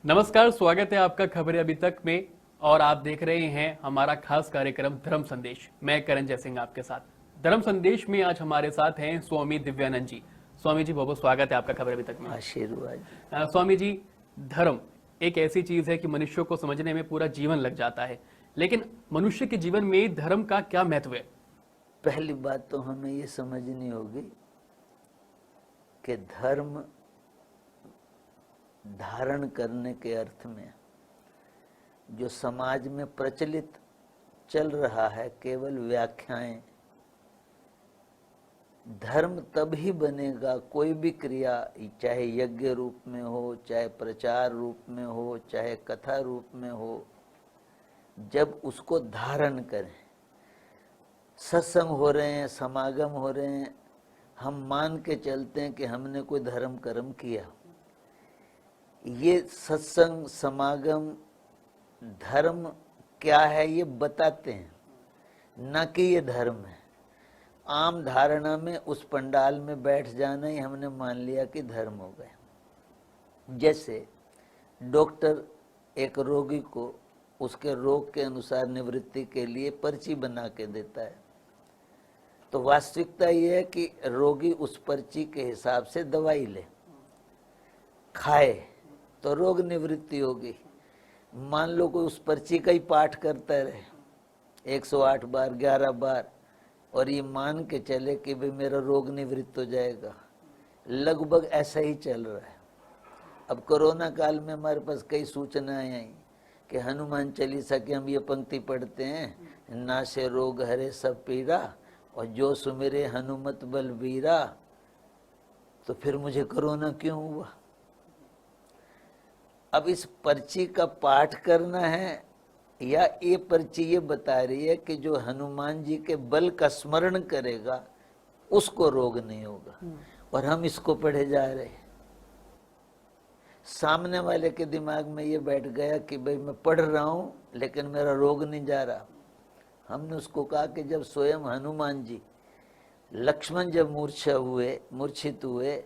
नमस्कार, स्वागत है आपका खबरें अभी तक में। और आप देख रहे हैं हमारा खास कार्यक्रम धर्म संदेश। मैं करण जयसिंह आपके साथ। धर्म संदेश में आज हमारे साथ हैं स्वामी दिव्यानंद जी। स्वामी जी, बहुत बहुत स्वागत है आपका खबरें अभी तक में। आशीर्वाद। स्वामी जी, धर्म एक ऐसी चीज है कि मनुष्य को समझने में पूरा जीवन लग जाता है, लेकिन मनुष्य के जीवन में धर्म का क्या महत्व है? पहली बात तो हमें ये समझनी होगी कि धर्म धारण करने के अर्थ में जो समाज में प्रचलित चल रहा है केवल व्याख्याएं। धर्म तब ही बनेगा, कोई भी क्रिया, चाहे यज्ञ रूप में हो, चाहे प्रचार रूप में हो, चाहे कथा रूप में हो, जब उसको धारण करें। सत्संग हो रहे हैं, समागम हो रहे हैं, हम मान के चलते हैं कि हमने कोई धर्म कर्म किया। ये सत्संग समागम धर्म क्या है ये बताते हैं, न कि ये धर्म है। आम धारणा में उस पंडाल में बैठ जाना ही हमने मान लिया कि धर्म हो गया। जैसे डॉक्टर एक रोगी को उसके रोग के अनुसार निवृत्ति के लिए पर्ची बना के देता है, तो वास्तविकता यह है कि रोगी उस पर्ची के हिसाब से दवाई ले, खाए तो रोग निवृत्ति होगी। मान लो कोई उस पर्ची का ही पाठ करता रहे 108 बार 11 बार और ये मान के चले कि भाई मेरा रोग निवृत्त हो जाएगा। लगभग ऐसा ही चल रहा है। अब कोरोना काल में हमारे पास कई सूचनाएं आई कि हनुमान चालीसा की हम ये पंक्ति पढ़ते हैं, नासे रोग हरे सब पीरा और जो सुमिरे हनुमत बलबीरा। तो फिर मुझे कोरोना क्यों हुआ? अब इस पर्ची का पाठ करना है या ये पर्ची ये बता रही है कि जो हनुमान जी के बल का स्मरण करेगा उसको रोग नहीं होगा, और हम इसको पढ़े जा रहे हैं। सामने वाले के दिमाग में ये बैठ गया कि भाई मैं पढ़ रहा हूं लेकिन मेरा रोग नहीं जा रहा। हमने उसको कहा कि जब स्वयं हनुमान जी, लक्ष्मण जब मूर्छित हुए,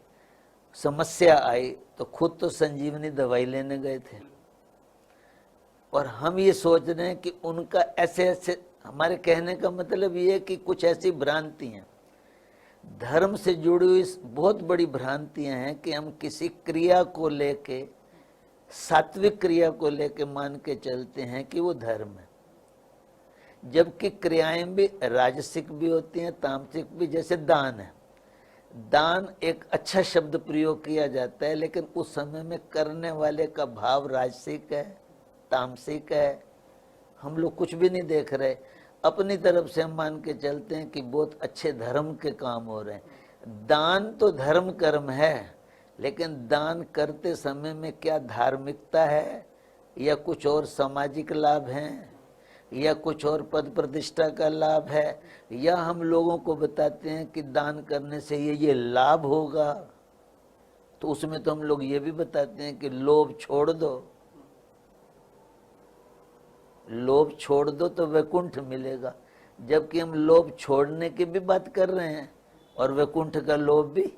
समस्या आई तो खुद तो संजीवनी दवाई लेने गए थे, और हम ये सोच रहे हैं कि उनका ऐसे ऐसे। हमारे कहने का मतलब ये है कि कुछ ऐसी भ्रांतियां, धर्म से जुड़ी हुई बहुत बड़ी भ्रांतियां हैं कि हम किसी क्रिया को लेके, सात्विक क्रिया को लेके मान के चलते हैं कि वो धर्म है, जबकि क्रियाएं भी राजसिक भी होती हैं, तामसिक भी। जैसे दान है, दान एक अच्छा शब्द प्रयोग किया जाता है, लेकिन उस समय में करने वाले का भाव राजसिक है, तामसिक है। हम लोग कुछ भी नहीं देख रहे, अपनी तरफ से हम मान के चलते हैं कि बहुत अच्छे धर्म के काम हो रहे हैं। दान तो धर्म कर्म है, लेकिन दान करते समय में क्या धार्मिकता है या कुछ और सामाजिक लाभ है या कुछ और पद प्रतिष्ठा का लाभ है, या हम लोगों को बताते हैं कि दान करने से ये लाभ होगा। तो उसमें तो हम लोग ये भी बताते हैं कि लोभ छोड़ दो, लोभ छोड़ दो तो वैकुंठ मिलेगा, जबकि हम लोभ छोड़ने की भी बात कर रहे हैं और वैकुंठ का लोभ भी।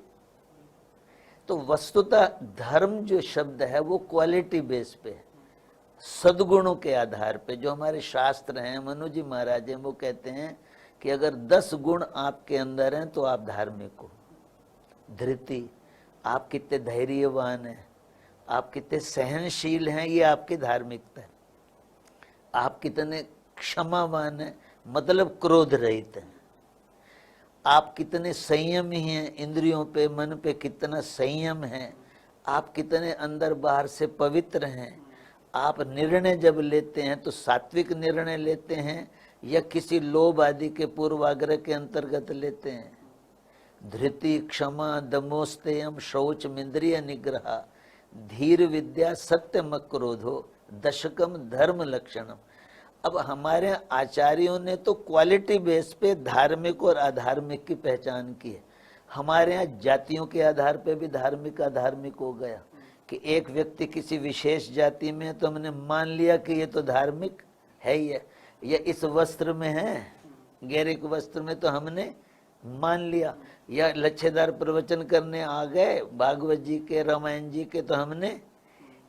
तो वस्तुतः धर्म जो शब्द है वो क्वालिटी बेस पे है, सद्गुणों के आधार पे। जो हमारे शास्त्र हैं, मनु जी महाराज हैं, वो कहते हैं कि अगर 10 गुण आपके अंदर हैं तो आप धार्मिक हो। धृति, आप कितने धैर्यवान हैं, आप कितने सहनशील हैं, ये आपकी धार्मिकता है। आप कितने क्षमावान हैं, मतलब क्रोध रहित हैं। आप कितने संयमी हैं, इंद्रियों पे मन पे कितना संयम है। आप कितने अंदर बाहर से पवित्र हैं। आप निर्णय जब लेते हैं तो सात्विक निर्णय लेते हैं या किसी लोभ आदि के पूर्वाग्रह के अंतर्गत लेते हैं। धृति, क्षमा, दमोस्तेयम, शौच, इंद्रिय निग्रह, धीर विद्या, सत्यम क्रोधो, दशकम धर्म लक्षणम। अब हमारे आचार्यों ने तो क्वालिटी बेस पे धार्मिक और अधार्मिक की पहचान की है। हमारे यहाँ जातियों के आधार पे भी धार्मिक अधार्मिक हो गया कि एक व्यक्ति किसी विशेष जाति में है तो हमने मान लिया कि ये तो धार्मिक है ही है, या इस वस्त्र में है, गैरिक वस्त्र में, तो हमने मान लिया। या लच्छेदार प्रवचन करने आ गए भागवत जी के, रामायण जी के, तो हमने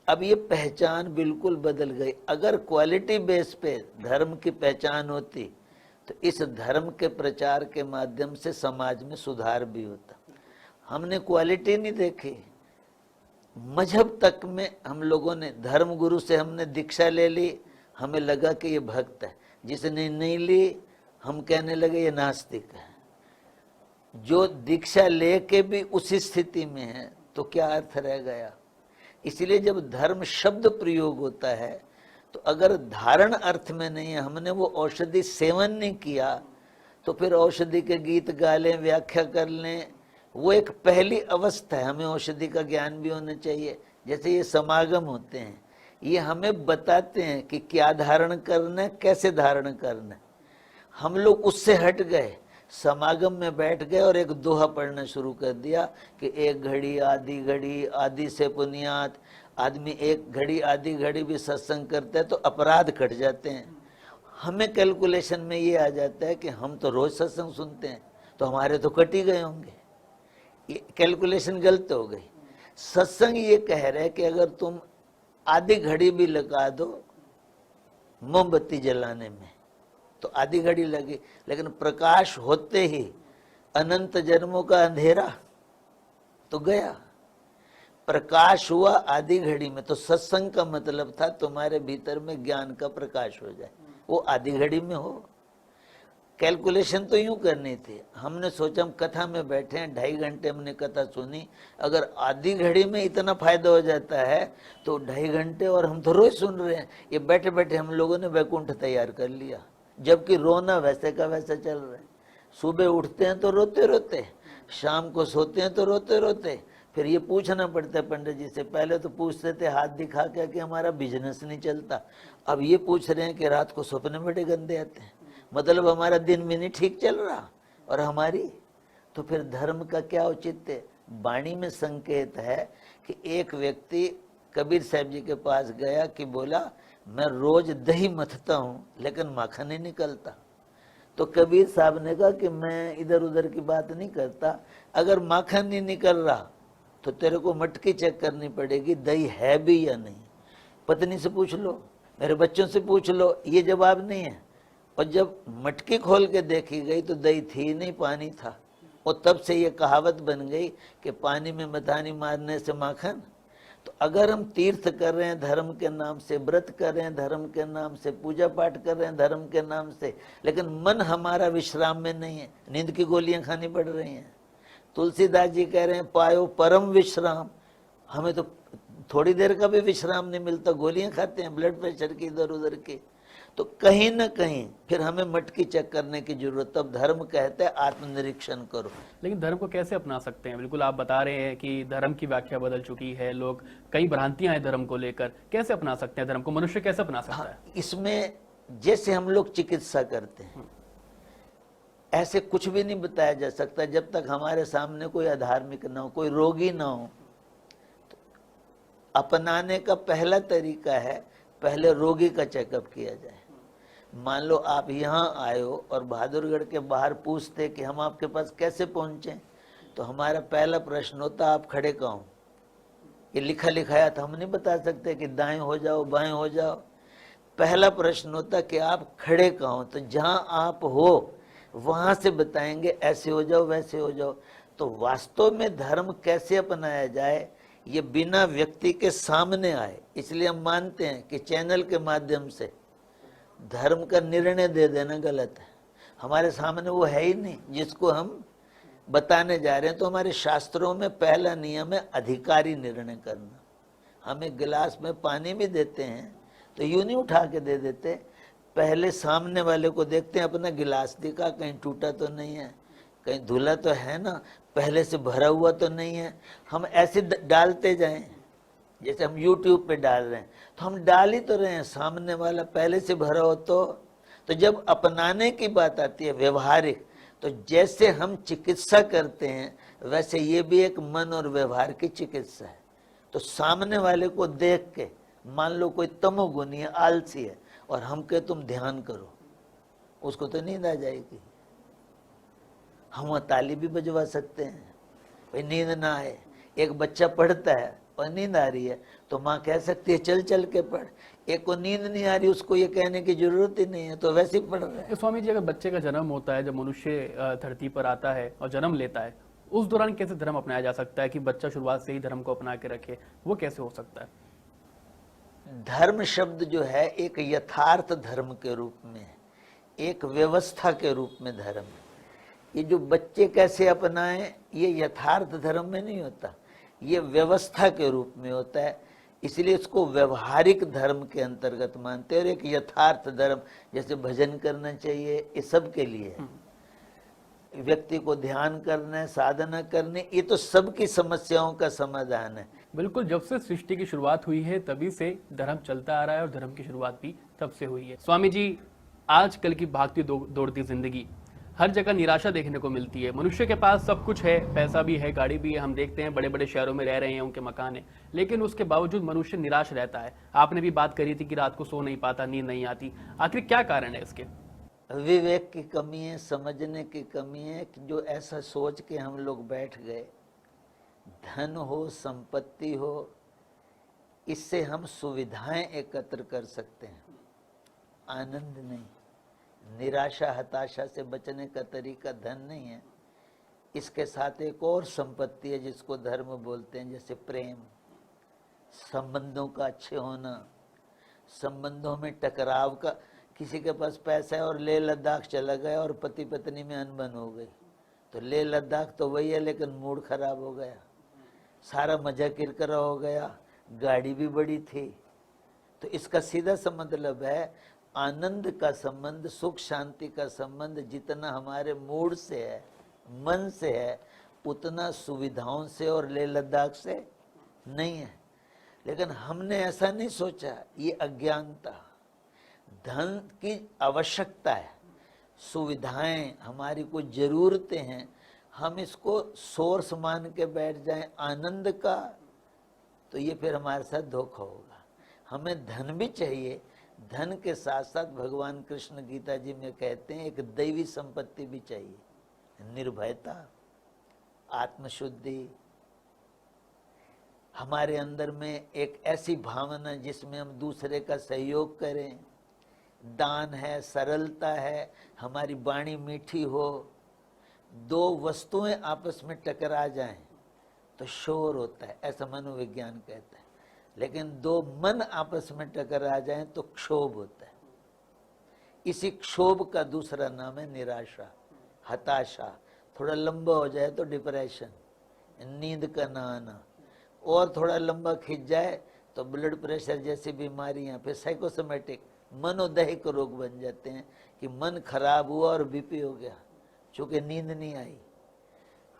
अब ये पहचान बिल्कुल बदल गई। अगर क्वालिटी बेस पे धर्म की पहचान होती तो इस धर्म के प्रचार के माध्यम से समाज में सुधार भी होता। हमने क्वालिटी नहीं देखी। मजहब तक में हम लोगों ने, धर्म गुरु से हमने दीक्षा ले ली, हमें लगा कि ये भक्त है। जिसने नहीं ली हम कहने लगे ये नास्तिक है। जो दीक्षा लेके भी उसी स्थिति में है तो क्या अर्थ रह गया। इसलिए जब धर्म शब्द प्रयोग होता है तो अगर धारण अर्थ में नहीं है, हमने वो औषधि सेवन नहीं किया, तो फिर औषधि के गीत गा लें, व्याख्या कर लें, वो एक पहली अवस्था है। हमें औषधि का ज्ञान भी होना चाहिए। जैसे ये समागम होते हैं, ये हमें बताते हैं कि क्या धारण करना है, कैसे धारण करना है। हम लोग उससे हट गए, समागम में बैठ गए और एक दोहा पढ़ना शुरू कर दिया कि एक घड़ी आदि से पुनियात। आदमी एक घड़ी आधी घड़ी भी सत्संग करता है तो अपराध कट जाते हैं। हमें कैलकुलेशन में ये आ जाता है कि हम तो रोज सत्संग सुनते हैं तो हमारे तो कट ही गए होंगे। ये कैलकुलेशन गलत हो गई। सत्संग ये कह रहे कि अगर तुम आधी घड़ी भी लगा दो मोमबत्ती जलाने में तो आधी घड़ी लगी, लेकिन प्रकाश होते ही अनंत जन्मों का अंधेरा तो गया। प्रकाश हुआ आधी घड़ी में, तो सत्संग का मतलब था तुम्हारे भीतर में ज्ञान का प्रकाश हो जाए, वो आधी घड़ी में हो। कैलकुलेशन तो यूं करनी थी। हमने सोचा हम कथा में बैठे हैं, 2.5 घंटे हमने कथा सुनी, अगर आधी घड़ी में इतना फायदा हो जाता है तो 2.5 घंटे और हम तो रोज सुन रहे हैं। ये बैठे बैठे हम लोगों ने वैकुंठ तैयार कर लिया, जबकि रोना वैसे का वैसा चल रहा है। सुबह उठते हैं तो रोते रोते, शाम को सोते हैं तो रोते रोते। फिर ये पूछना पड़ता है पंडित जी से। पहले तो पूछते थे हाथ दिखा के कि हमारा बिजनेस नहीं चलता, अब ये पूछ रहे हैं कि रात को सपने बड़े गंदे आते हैं। मतलब हमारा दिन भी नहीं ठीक चल रहा और हमारी, तो फिर धर्म का क्या औचित्य। वाणी में संकेत है कि एक व्यक्ति कबीर साहब जी के पास गया कि बोला मैं रोज दही मथता हूँ लेकिन माखन नहीं निकलता। तो कबीर साहब ने कहा कि मैं इधर उधर की बात नहीं करता, अगर माखन नहीं निकल रहा तो तेरे को मटकी चेक करनी पड़ेगी दही है भी या नहीं। पत्नी से पूछ लो, मेरे बच्चों से पूछ लो, ये जवाब नहीं है। और जब मटकी खोल के देखी गई तो दही थी नहीं, पानी था। और तब से ये कहावत बन गई कि पानी में मथानी मारने से माखन। तो अगर हम तीर्थ कर रहे हैं धर्म के नाम से, व्रत कर रहे हैं धर्म के नाम से, पूजा पाठ कर रहे हैं धर्म के नाम से, लेकिन मन हमारा विश्राम में नहीं है, नींद की गोलियां खानी पड़ रही हैं। तुलसीदास जी कह रहे हैं पायो परम विश्राम। हमें तो थोड़ी देर का भी विश्राम नहीं मिलता, गोलियां खाते हैं ब्लड प्रेशर की इधर उधर की। तो कहीं ना कहीं फिर हमें मटकी चेक करने की जरूरत। तब धर्म कहते हैं आत्मनिरीक्षण करो। लेकिन धर्म को कैसे अपना सकते हैं? बिल्कुल आप बता रहे हैं कि धर्म की व्याख्या बदल चुकी है, लोग कई भ्रांतियां हैं धर्म को लेकर। कैसे अपना सकते हैं धर्म को? मनुष्य कैसे अपना सकता है? इसमें जैसे हम लोग चिकित्सा करते हैं, ऐसे कुछ भी नहीं बताया जा सकता जब तक हमारे सामने कोई अधार्मिक ना हो, कोई रोगी ना हो। तो अपनाने का पहला तरीका है पहले रोगी का चेकअप किया जाए। मान लो आप यहाँ आए हो और बहादुरगढ़ के बाहर पूछते कि हम आपके पास कैसे पहुंचे, तो हमारा पहला प्रश्न होता आप खड़े कहाँ हो। ये लिखा लिखाया तो हम नहीं बता सकते कि दाएं हो जाओ बाएं हो जाओ। पहला प्रश्न होता कि आप खड़े कहाँ हो। तो जहाँ आप हो वहां से बताएंगे ऐसे हो जाओ वैसे हो जाओ। तो वास्तव में धर्म कैसे अपनाया जाए ये बिना व्यक्ति के सामने आए। इसलिए हम मानते हैं कि चैनल के माध्यम से धर्म का निर्णय दे देना गलत है। हमारे सामने वो है ही नहीं जिसको हम बताने जा रहे हैं। तो हमारे शास्त्रों में पहला नियम है अधिकारी निर्णय करना। हमें गिलास में पानी भी देते हैं तो यूं नहीं उठा के दे देते, पहले सामने वाले को देखते हैं, अपना गिलास दिखा, कहीं टूटा तो नहीं है, कहीं धुला तो है ना, पहले से भरा हुआ तो नहीं है। हम ऐसे डालते जाएं, जैसे हम YouTube पे डाल रहे हैं तो हम डाल ही तो रहे हैं, सामने वाला पहले से भरा हो तो जब अपनाने की बात आती है व्यवहारिक, तो जैसे हम चिकित्सा करते हैं वैसे ये भी एक मन और व्यवहार की चिकित्सा है। तो सामने वाले को देख के, मान लो कोई तमोगुनी है, आलसी है, और हम कहे तुम ध्यान करो, उसको तो नींद आ जाएगी। हम ताली भी बजवा सकते हैं भाई नींद ना आए। एक बच्चा पढ़ता है और नींद आ रही है तो माँ कह सकती है चल चल के पढ़। एक को नींद नहीं आ रही, उसको ये कहने की जरूरत ही नहीं है, तो वैसे ही पढ़ रहा है। स्वामी जी, अगर बच्चे का जन्म होता है, जब मनुष्य धरती पर आता है और जन्म लेता है, उस दौरान कैसे धर्म अपनाया जा सकता है कि बच्चा शुरुआत से ही धर्म को अपना के रखे? वो कैसे हो सकता है? धर्म शब्द जो है एक यथार्थ धर्म के रूप में है, एक व्यवस्था के रूप में धर्म है। ये जो बच्चे कैसे अपनाएं, ये यथार्थ धर्म में नहीं होता, ये व्यवस्था के रूप में होता है। इसलिए इसको व्यवहारिक धर्म के अंतर्गत मानते हैं। और एक यथार्थ धर्म, जैसे भजन करना चाहिए, ये सब के लिए है। व्यक्ति को ध्यान करना है, साधना करनी, ये तो सबकी समस्याओं का समाधान है। बिल्कुल, जब से सृष्टि की शुरुआत हुई है तभी से धर्म चलता आ रहा है और धर्म की शुरुआत भी तब से हुई है। स्वामी जी, आजकल की भागती दौड़ती जिंदगी, हर जगह निराशा देखने को मिलती है। मनुष्य के पास सब कुछ है, पैसा भी है, गाड़ी भी है, हम देखते हैं बड़े बड़े शहरों में रह रहे हैं, उनके मकान है, लेकिन उसके बावजूद मनुष्य निराश रहता है। आपने भी बात करी थी कि रात को सो नहीं पाता, नींद नहीं आती। आखिर क्या कारण है इसके? विवेक की कमी है, समझने की कमी है कि जो ऐसा सोच के हम लोग बैठ गए, धन हो, संपत्ति हो, इससे हम सुविधाएं एकत्र कर सकते हैं, आनंद नहीं। निराशा हताशा से बचने का तरीका धन नहीं है। इसके साथ एक और संपत्ति है जिसको धर्म बोलते हैं, जैसे प्रेम, संबंधों का अच्छे होना, संबंधों में टकराव का। किसी के पास पैसा है और लेह लद्दाख चला गया और पति पत्नी में अनबन हो गई, तो लेह लद्दाख तो वही है लेकिन मूड खराब हो गया, सारा मजा किरकिरा हो गया, गाड़ी भी बड़ी थी। तो इसका सीधा सा मतलब है, आनंद का संबंध, सुख शांति का संबंध जितना हमारे मूड से है, मन से है, उतना सुविधाओं से और लेह लद्दाख से नहीं है। लेकिन हमने ऐसा नहीं सोचा, ये अज्ञानता। धन की आवश्यकता है, सुविधाएं हमारी कुछ जरूरतें हैं, हम इसको सोर्स मान के बैठ जाएं आनंद का, तो ये फिर हमारे साथ धोखा होगा। हमें धन भी चाहिए, धन के साथ साथ भगवान कृष्ण गीता जी में कहते हैं एक दैवी संपत्ति भी चाहिए, निर्भयता, आत्मशुद्धि, हमारे अंदर में एक ऐसी भावना जिसमें हम दूसरे का सहयोग करें, दान है, सरलता है, हमारी वाणी मीठी हो। दो वस्तुएं आपस में टकरा जाएं तो शोर होता है, ऐसा मनोविज्ञान कहता है। लेकिन दो मन आपस में टकरा जाएं तो क्षोभ होता है। इसी क्षोभ का दूसरा नाम है निराशा, हताशा। थोड़ा लंबा हो जाए तो डिप्रेशन, नींद का ना आना, और थोड़ा लंबा खिंच जाए तो ब्लड प्रेशर जैसी बीमारियां, फिर साइकोसोमेटिक मनोदैहिक रोग बन जाते हैं कि मन खराब हुआ और बीपी हो गया, चूंकि नींद नहीं आई।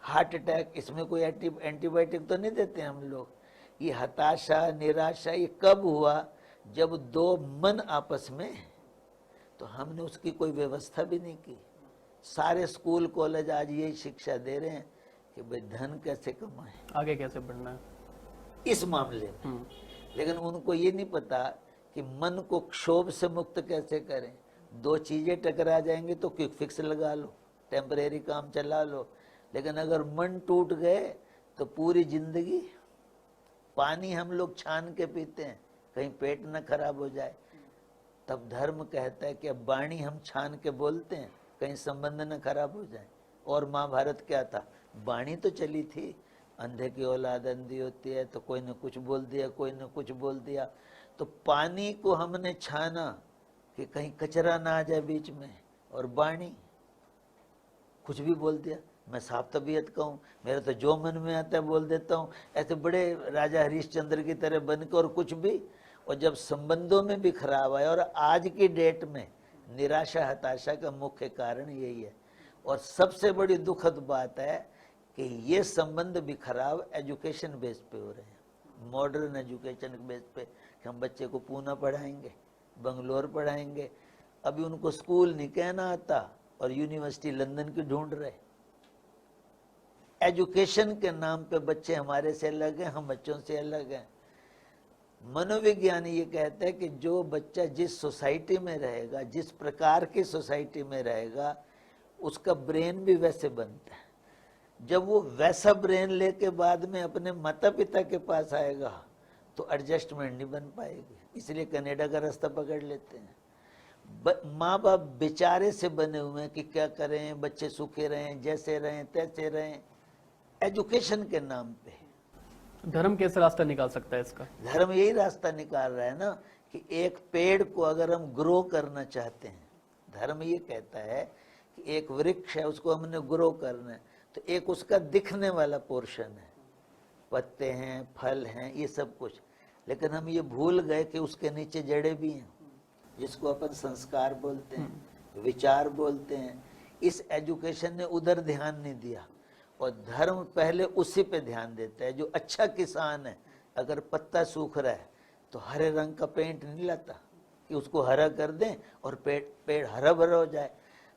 हार्ट अटैक, इसमें कोई एंटीबायोटिक तो नहीं देते हम लोग। ये हताशा, निराशा, ये कब हुआ? जब दो मन आपस में, तो हमने उसकी कोई व्यवस्था भी नहीं की। सारे स्कूल कॉलेज आज यही शिक्षा दे रहे हैं कि भाई धन कैसे कमाएं, आगे कैसे बढ़ना है इस मामले में। लेकिन उनको ये नहीं पता कि मन को क्षोभ से मुक्त कैसे करें। दो चीजें टकरा जाएंगे तो क्विक फिक्स लगा लो, टेम्परेरी काम चला लो, लेकिन अगर मन टूट गए तो पूरी जिंदगी। पानी हम लोग छान के पीते हैं, कहीं पेट न खराब हो जाए, तब धर्म कहता है कि अब वाणी हम छान के बोलते हैं, कहीं संबंध न खराब हो जाए। और महाभारत क्या था? वाणी तो चली थी, अंधे की औलाद अंधी होती है, तो कोई ने कुछ बोल दिया, कोई ने कुछ बोल दिया। तो पानी को हमने छाना कि कहीं कचरा ना आ जाए बीच में, और वाणी कुछ भी बोल दिया। मैं साफ तबीयत का हूँ, मेरा तो जो मन में आता है बोल देता हूँ, ऐसे बड़े राजा हरिश्चंद्र की तरह बनकर, और कुछ भी। और जब संबंधों में भी खराब आया, और आज की डेट में निराशा हताशा का मुख्य कारण यही है। और सबसे बड़ी दुखद बात है कि ये संबंध भी खराब एजुकेशन बेस पे हो रहे हैं, मॉडर्न एजुकेशन बेस पे, कि हम बच्चे को पूना पढ़ाएंगे, बंगलोर पढ़ाएंगे। अभी उनको स्कूल नहीं कहना आता और यूनिवर्सिटी लंदन की ढूंढ रहे। एजुकेशन के नाम पे बच्चे हमारे से अलग हैं, हम बच्चों से अलग हैं। मनोविज्ञान ये कहता है कि जो बच्चा जिस सोसाइटी में रहेगा, जिस प्रकार की सोसाइटी में रहेगा, उसका ब्रेन भी वैसे बनता है। जब वो वैसा ब्रेन लेके बाद में अपने माता पिता के पास आएगा तो एडजस्टमेंट नहीं बन पाएगी, इसलिए कनाडा का रास्ता पकड़ लेते हैं। माँ बाप बेचारे से बने हुए हैं कि क्या करें, बच्चे सूखे रहें, जैसे रहें तैसे रहें, एजुकेशन के नाम पे। धर्म कैसे रास्ता निकाल सकता है इसका? धर्म यही रास्ता निकाल रहा है ना कि एक पेड़ को अगर हम ग्रो करना चाहते हैं, धर्म ये कहता है कि एक वृक्ष है उसको हमने ग्रो करना है, तो एक उसका दिखने वाला पोर्शन है, पत्ते हैं, फल हैं, ये सब कुछ, लेकिन हम ये भूल गए कि उसके नीचे जड़ें भी हैं, जिसको अपन संस्कार बोलते हैं, विचार बोलते हैं। इस एजुकेशन ने उधर ध्यान नहीं दिया, और धर्म पहले उसी पे ध्यान देता है। जो अच्छा किसान है, अगर पत्ता सूख रहा है तो हरे रंग का पेंट नहीं लाता कि उसको हरा कर दें और पेड़ हरा भरा हो जाए।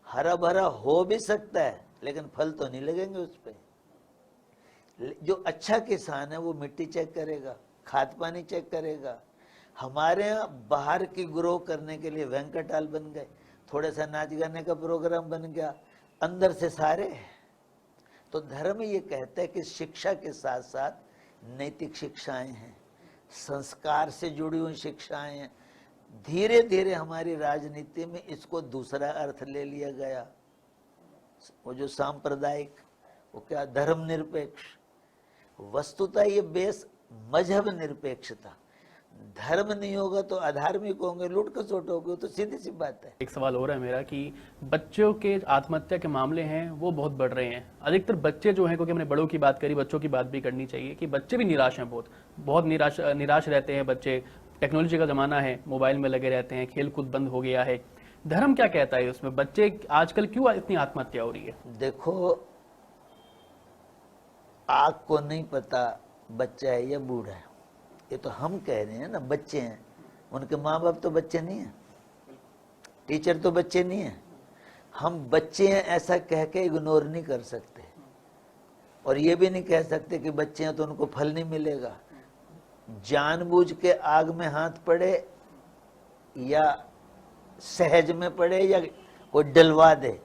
हरा भरा हो भी सकता है लेकिन फल तो नहीं लगेंगे उस पे। जो अच्छा किसान है वो मिट्टी चेक करेगा, खाद पानी चेक करेगा। हमारे यहाँ बाहर की ग्रो करने के लिए वेंकटाल बन गए, थोड़ा सा नाच गाने का प्रोग्राम बन गया, अंदर से सारे। तो धर्म ये कहता है कि शिक्षा के साथ साथ नैतिक शिक्षाएं हैं, संस्कार से जुड़ी हुई शिक्षाएं हैं। धीरे धीरे हमारी राजनीति में इसको दूसरा अर्थ ले लिया गया। वो जो सांप्रदायिक, वो क्या, धर्म निरपेक्ष। वस्तुतः ये बेस मजहब निरपेक्षता। धर्म नहीं होगा तो अधार्मिक होंगे, लूट खसोट होगी, तो सीधी सी बात है। एक सवाल हो रहा है मेरा कि बच्चों के आत्महत्या के मामले हैं वो बहुत बढ़ रहे हैं। अधिकतर बच्चे जो हैं, क्योंकि हमने बड़ों की बात करी, बच्चों की बात भी करनी चाहिए कि बच्चे भी निराश हैं, बहुत निराश रहते हैं बच्चे। टेक्नोलॉजी का जमाना है, मोबाइल में लगे रहते हैं, खेल कूद बंद हो गया है। धर्म क्या कहता है उसमें? बच्चे आजकल क्यों इतनी आत्महत्या हो रही है? देखो, आग को नहीं पता बच्चा है या बूढ़ा है, ये तो हम कह रहे हैं ना, बच्चे हैं। उनके माँ बाप तो बच्चे नहीं हैं, टीचर तो बच्चे नहीं हैं। हम बच्चे हैं ऐसा कह के इग्नोर नहीं कर सकते, और ये भी नहीं कह सकते कि बच्चे हैं तो उनको फल नहीं मिलेगा। जानबूझ के आग में हाथ पड़े या सहज में पड़े या कोई डलवा दे,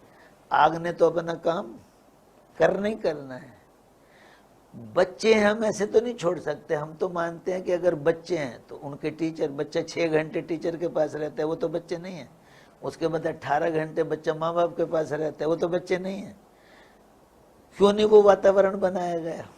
आग ने तो अपना काम करना ही करना है। बच्चे हैं, हम ऐसे तो नहीं छोड़ सकते। हम तो मानते हैं कि अगर बच्चे हैं तो उनके टीचर, बच्चा 6 घंटे टीचर के पास रहता है, वो तो बच्चे नहीं है। उसके बाद 18 घंटे बच्चा माँ बाप के पास रहता है, वो तो बच्चे नहीं है। क्यों नहीं वो वातावरण बनाया गया?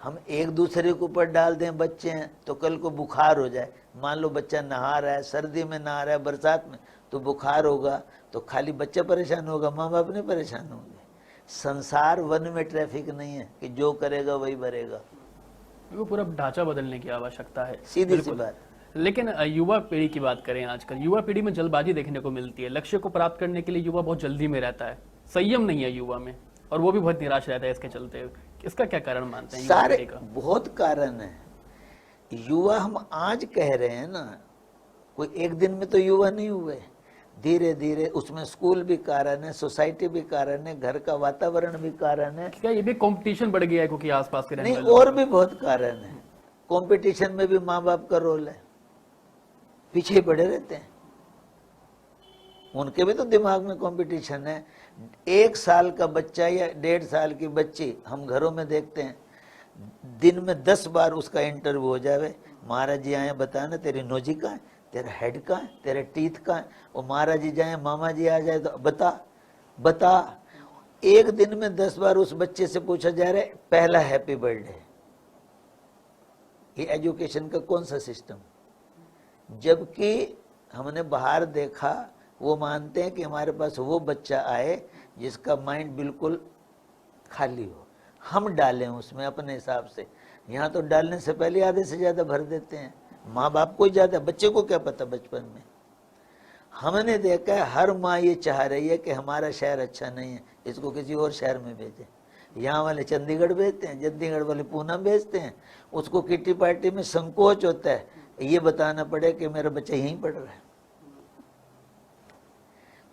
हम एक दूसरे के ऊपर डाल दें बच्चे हैं तो कल को बुखार हो जाए। मान लो बच्चा नहा रहा है, सर्दी में नहा रहा है, बरसात में, तो बुखार होगा तो खाली बच्चा परेशान होगा, माँ बाप नहीं परेशान होंगे। संसार वन में ट्रैफिक नहीं है कि जो करेगा वही भरेगा। वो पूरा ढांचा बदलने की आवश्यकता है, सीधी सी बात। लेकिन युवा पीढ़ी की बात करें, आजकल युवा पीढ़ी में जल्दबाजी देखने को मिलती है। लक्ष्य को प्राप्त करने के लिए युवा बहुत जल्दी में रहता है, संयम नहीं है युवा में, और वो भी बहुत निराश रहता है इसके चलते। इसका क्या कारण मानते हैं? सारे बहुत कारण है। युवा हम आज कह रहे हैं ना, कोई एक दिन में तो युवा नहीं हुए, धीरे धीरे। उसमें स्कूल भी कारण है, सोसाइटी भी कारण है, घर का वातावरण भी कारण है। क्या ये भी कंपटीशन बढ़ गया है क्योंकि आसपास के रहने नहीं, वाले और भी बहुत कारण है। कंपटीशन में भी माँ बाप का रोल है, पीछे ही पड़े रहते हैं। उनके भी तो दिमाग में कंपटीशन है। 1 साल का बच्चा या 1.5 साल की बच्ची हम घरों में देखते हैं, दिन में 10 बार उसका इंटरव्यू हो जावे। महाराज जी आए, बताना तेरी नोजी कहाँ है, तेरा हेड कहाँ है, तेरे टीथ कहाँ है। और महाराज जी जाए, मामा जी आ जाए तो बता। एक दिन में 10 बार उस बच्चे से पूछा जा रहा है पहला हैप्पी बर्थडे। ये एजुकेशन का कौन सा सिस्टम? जबकि हमने बाहर देखा, वो मानते हैं कि हमारे पास वो बच्चा आए जिसका माइंड बिल्कुल खाली हो, हम डालें उसमें अपने हिसाब से। यहाँ तो डालने से पहले आधे से ज्यादा भर देते हैं, माँ बाप को ही ज्यादा, बच्चे को क्या पता बचपन में। हमने देखा है हर माँ ये चाह रही है कि हमारा शहर अच्छा नहीं है, इसको किसी और शहर में भेजें। यहाँ वाले चंडीगढ़ भेजते हैं, चंडीगढ़ वाले पूना भेजते हैं। उसको किटी पार्टी में संकोच होता है ये बताना पड़े कि मेरा बच्चा यहीं पढ़ रहा है।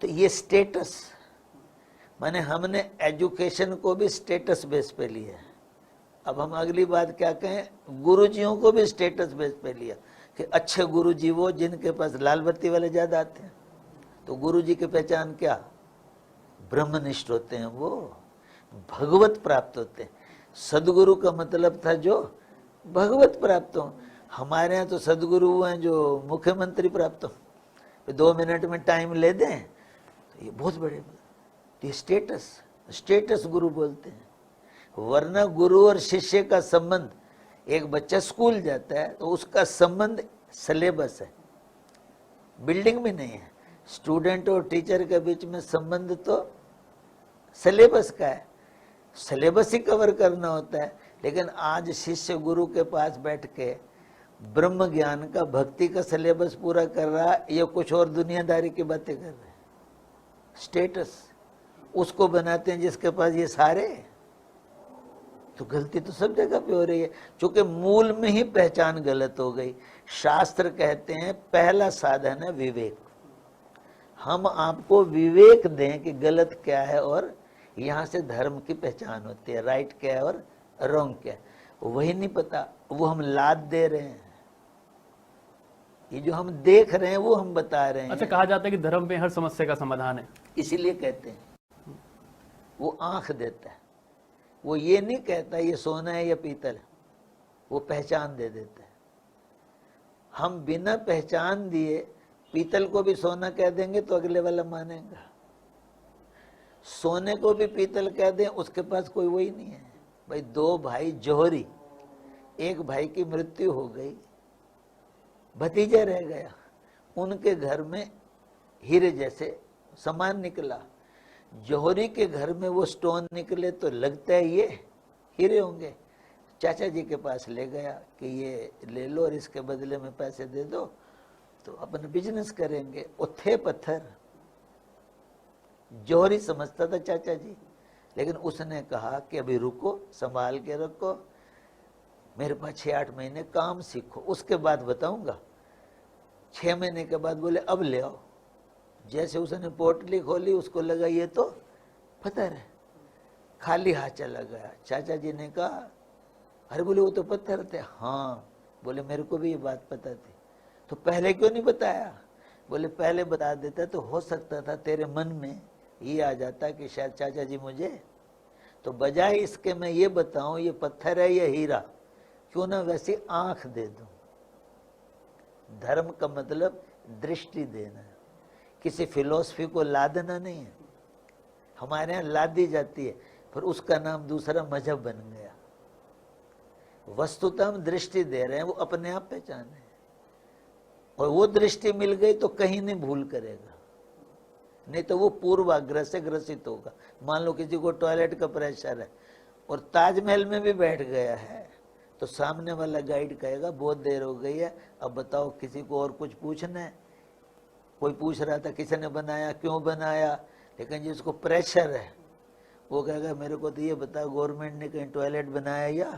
तो ये स्टेटस, माने हमने एजुकेशन को भी स्टेटस बेस पे लिया है। अब हम अगली बात क्या कहें, गुरुजियों को भी स्टेटस बेस पे लिया कि अच्छे गुरुजी वो जिनके पास लाल बत्ती वाले ज्यादा आते हैं। तो गुरुजी की पहचान क्या? ब्रह्मनिष्ठ होते हैं वो। भगवत प्राप्त होते हैं। सदगुरु का मतलब था जो भगवत प्राप्त हो। हमारे यहाँ तो सदगुरु हुए हैं जो मुख्यमंत्री प्राप्त हो, 2 मिनट में टाइम ले दें, तो ये बहुत बड़े, ये स्टेटस गुरु बोलते हैं। वरना गुरु और शिष्य का संबंध, एक बच्चा स्कूल जाता है तो उसका संबंध सिलेबस है, बिल्डिंग भी नहीं है। स्टूडेंट और टीचर के बीच में संबंध तो सिलेबस का है, सिलेबस ही कवर करना होता है। लेकिन आज शिष्य गुरु के पास बैठ के ब्रह्म ज्ञान का, भक्ति का सिलेबस पूरा कर रहा है, ये कुछ और दुनियादारी की बातें कर रहे हैं। स्टेटस उसको बनाते हैं जिसके पास ये सारे। तो गलती तो सब जगह पे हो रही है, क्योंकि मूल में ही पहचान गलत हो गई। शास्त्र कहते हैं पहला साधन है विवेक। हम आपको विवेक दें कि गलत क्या है और यहाँ से धर्म की पहचान होती है, राइट क्या है और रॉन्ग क्या है, वही नहीं पता, वो हम लाद दे रहे हैं। ये जो हम देख रहे हैं वो हम बता रहे हैं। अच्छा, कहा जाता है कि धर्म में हर समस्या का समाधान है, इसीलिए कहते हैं वो आंख देता है, वो ये नहीं कहता ये सोना है या पीतल है, वो पहचान दे देता है। हम बिना पहचान दिए पीतल को भी सोना कह देंगे तो अगले वाला मानेगा, सोने को भी पीतल कह दें उसके पास कोई वही नहीं है। भाई 2 भाई जौहरी, एक भाई की मृत्यु हो गई, भतीजा रह गया, उनके घर में हीरे जैसे सामान निकला। जौहरी के घर में वो स्टोन निकले तो लगता है ये हीरे होंगे। चाचा जी के पास ले गया कि ये ले लो और इसके बदले में पैसे दे दो तो अपन बिजनेस करेंगे। वो थे पत्थर। जौहरी समझता था चाचा जी, लेकिन उसने कहा कि अभी रुको, संभाल के रखो, मेरे पास 6-8 महीने काम सीखो, उसके बाद बताऊंगा। 6 महीने के बाद बोले अब ले आओ। जैसे उसने पोटली खोली उसको लगा ये तो पत्थर है, खाली हाथ चला गया। चाचा जी ने कहा अरे बोले वो तो पत्थर थे। हाँ, बोले मेरे को भी ये बात पता थी, तो पहले क्यों नहीं बताया? बोले पहले बता देता तो हो सकता था तेरे मन में ये आ जाता कि शायद चाचा जी मुझे, तो बजाय इसके मैं ये बताऊं ये पत्थर है या हीरा, क्यों ना वैसी आंख दे दूं। धर्म का मतलब दृष्टि देना, किसी फिलॉसफी को लादना नहीं है। हमारे यहाँ लादी जाती है, पर उसका नाम दूसरा मजहब बन गया। वस्तुतः हम दृष्टि दे रहे हैं, वो अपने आप पहचान है, और वो दृष्टि मिल गई तो कहीं नहीं भूल करेगा, नहीं तो वो पूर्वाग्रह से ग्रसित होगा। मान लो किसी को टॉयलेट का प्रेशर है और ताजमहल में भी बैठ गया है, तो सामने वाला गाइड कहेगा बहुत देर हो गई है, अब बताओ किसी को और कुछ पूछना है। कोई पूछ रहा था किसने बनाया, क्यों बनाया, लेकिन जिसको प्रेशर है वो कहेगा मेरे को तो ये बता गवर्नमेंट ने कहीं टॉयलेट बनाया या।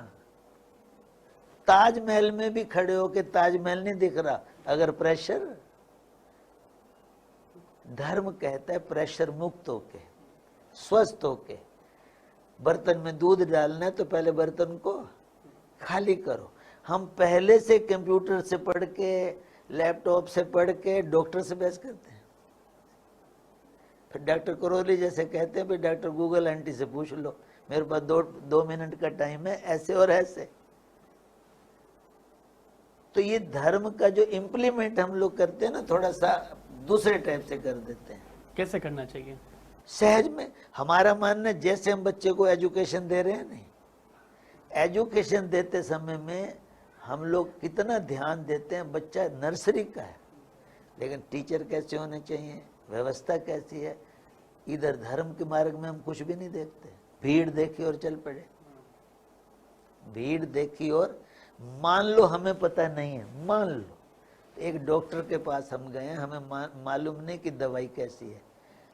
ताजमहल में भी खड़े होके ताजमहल नहीं दिख रहा अगर प्रेशर। धर्म कहता है प्रेशर मुक्त होके, स्वस्थ होके। बर्तन में दूध डालना है तो पहले बर्तन को खाली करो। हम पहले से कंप्यूटर से पढ़ के, लैपटॉप से पढ़ के डॉक्टर से बहस करते हैं। फिर डॉक्टर करोली जैसे कहते हैं भाई डॉक्टर गूगल आंटी से पूछ लो, मेरे पास 2 मिनट का टाइम है, ऐसे और ऐसे। तो ये धर्म का जो इम्प्लीमेंट हम लोग करते हैं ना, थोड़ा सा दूसरे टाइप से कर देते हैं। कैसे करना चाहिए? सहज में। हमारा मानना है जैसे हम बच्चे को एजुकेशन दे रहे हैं, नहीं, एजुकेशन देते समय में हम लोग कितना ध्यान देते हैं, बच्चा नर्सरी का है, लेकिन टीचर कैसे होने चाहिए, व्यवस्था कैसी है। इधर धर्म के मार्ग में हम कुछ भी नहीं देखते। भीड़ देखी और चल पड़े, भीड़ देखी और मान लो हमें पता नहीं है, मान लो एक डॉक्टर के पास हम गए, हमें मालूम नहीं कि दवाई कैसी है,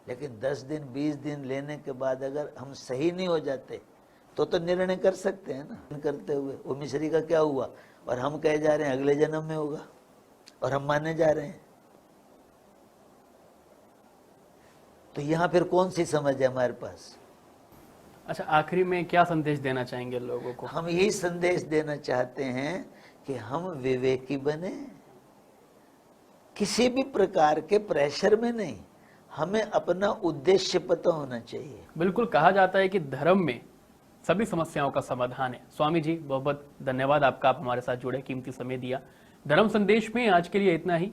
लेकिन 10 दिन 20 दिन लेने के बाद अगर हम सही नहीं हो जाते तो निर्णय कर सकते हैं ना। करते हुए वो मिश्री का क्या हुआ और हम कहे जा रहे हैं अगले जन्म में होगा, और हम माने जा रहे हैं। तो यहां फिर कौन सी समझ है हमारे पास? अच्छा, आखिरी में क्या संदेश देना चाहेंगे लोगों को? हम यही संदेश देना चाहते हैं कि हम विवेकी बने, किसी भी प्रकार के प्रेशर में नहीं। हमें अपना उद्देश्य पता होना चाहिए। बिल्कुल, कहा जाता है कि धर्म में सभी समस्याओं का समाधान है। स्वामी जी, बहुत बहुत धन्यवाद आपका, आप हमारे साथ जुड़े, कीमती समय दिया। धर्म संदेश में आज के लिए इतना ही।